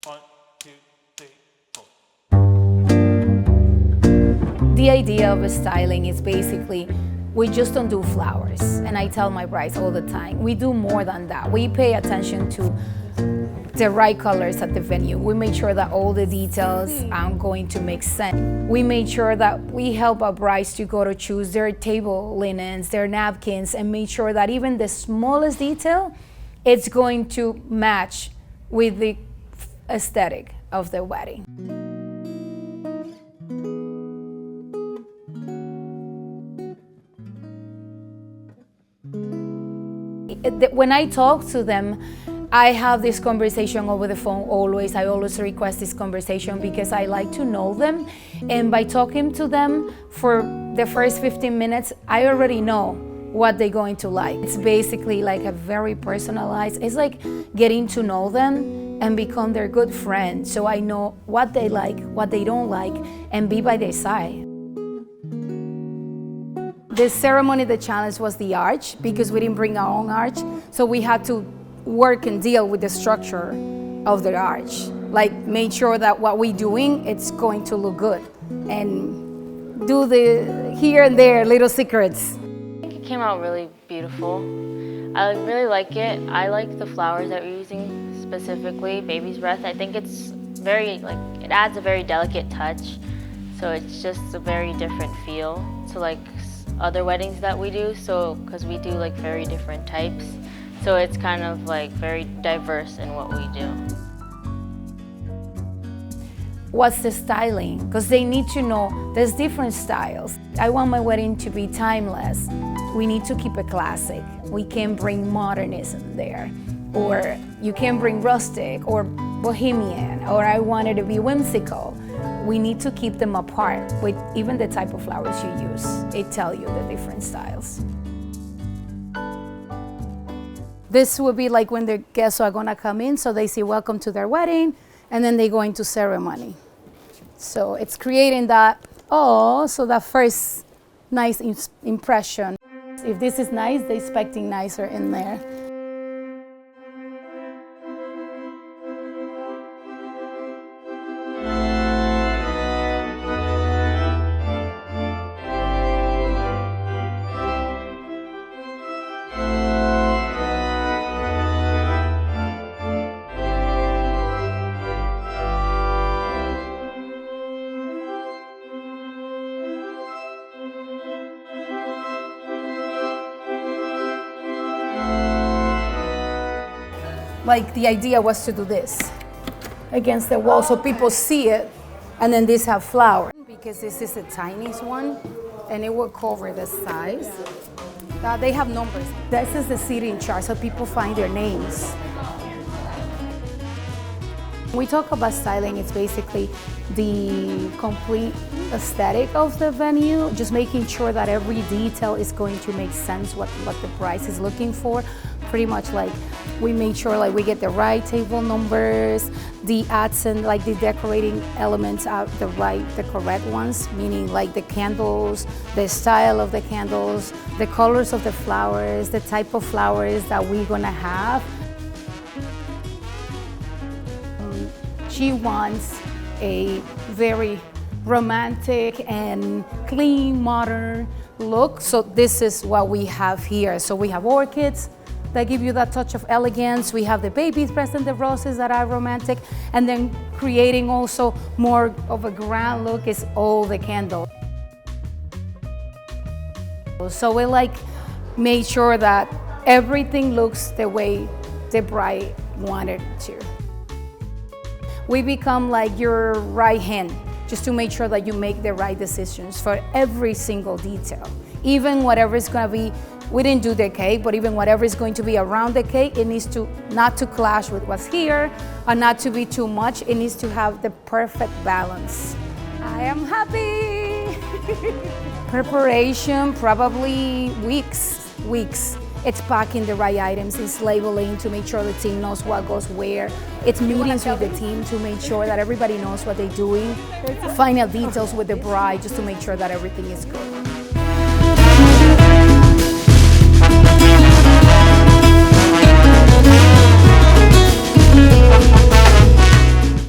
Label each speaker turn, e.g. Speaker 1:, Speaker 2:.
Speaker 1: 1, 2, 3, 4.
Speaker 2: The idea of styling is basically we just don't do flowers. And I tell my brides all the time, we do more than that. We pay attention to the right colors at the venue. We make sure that all the details are going to make sense. We made sure that we help our brides to go to choose their table linens, their napkins, and make sure that even the smallest detail, it's going to match with the aesthetic of the wedding. When I talk to them, I have this conversation over the phone always. I always request this conversation because I like to know them. And by talking to them for the first 15 minutes, I already know what they're going to like. It's basically like a very personalized, it's like getting to know them and become their good friend. So I know what they like, what they don't like, and be by their side. The ceremony, the challenge was the arch because we didn't bring our own arch. So we had to work and deal with the structure of the arch. Like make sure that what we're doing, it's going to look good. And do the here and there little secrets.
Speaker 3: I think it came out really beautiful. I really like it. I like the flowers that we're using, specifically baby's breath. I think it's very, it adds a very delicate touch. So it's just a very different feel to like other weddings that we do, so because we do like very different types, so it's kind of like very diverse in what we do.
Speaker 2: What's the styling? Because they need to know there's different styles. I want my wedding to be timeless. We need to keep it classic. We can't bring modernism there, or you can bring rustic or bohemian, or I want it to be whimsical. We need to keep them apart with even the type of flowers you use. It tells you the different styles. This would be like when the guests are gonna come in, so they say welcome to their wedding, and then they go into ceremony. So it's creating that, so that first nice impression. If this is nice, they're expecting nicer in there. Like the idea was to do this against the wall so people see it, and then these have flowers. Because this is the tiniest one, and it will cover the size. They have numbers. This is the seating chart so people find their names. When we talk about styling, it's basically the complete aesthetic of the venue, just making sure that every detail is going to make sense what the bride is looking for. Pretty much like we made sure like we get the right table numbers, the accent, like the decorating elements are the correct ones, meaning like the candles, the style of the candles, the colors of the flowers, the type of flowers that we're gonna have. She wants a very romantic and clean, modern look. So this is what we have here. So we have orchids that give you that touch of elegance. We have the babies present, the roses that are romantic, and then creating also more of a grand look is all the candles. So we made sure that everything looks the way the bride wanted to. We become like your right hand, just to make sure that you make the right decisions for every single detail. Even whatever is gonna be, we didn't do the cake, but even whatever is going to be around the cake, it needs to not to clash with what's here, or not to be too much. It needs to have the perfect balance. I am happy. Preparation, probably weeks. It's packing the right items, it's labeling to make sure the team knows what goes where. It's meetings with the team to make sure that everybody knows what they're doing. Final details with the bride just to make sure that everything is good.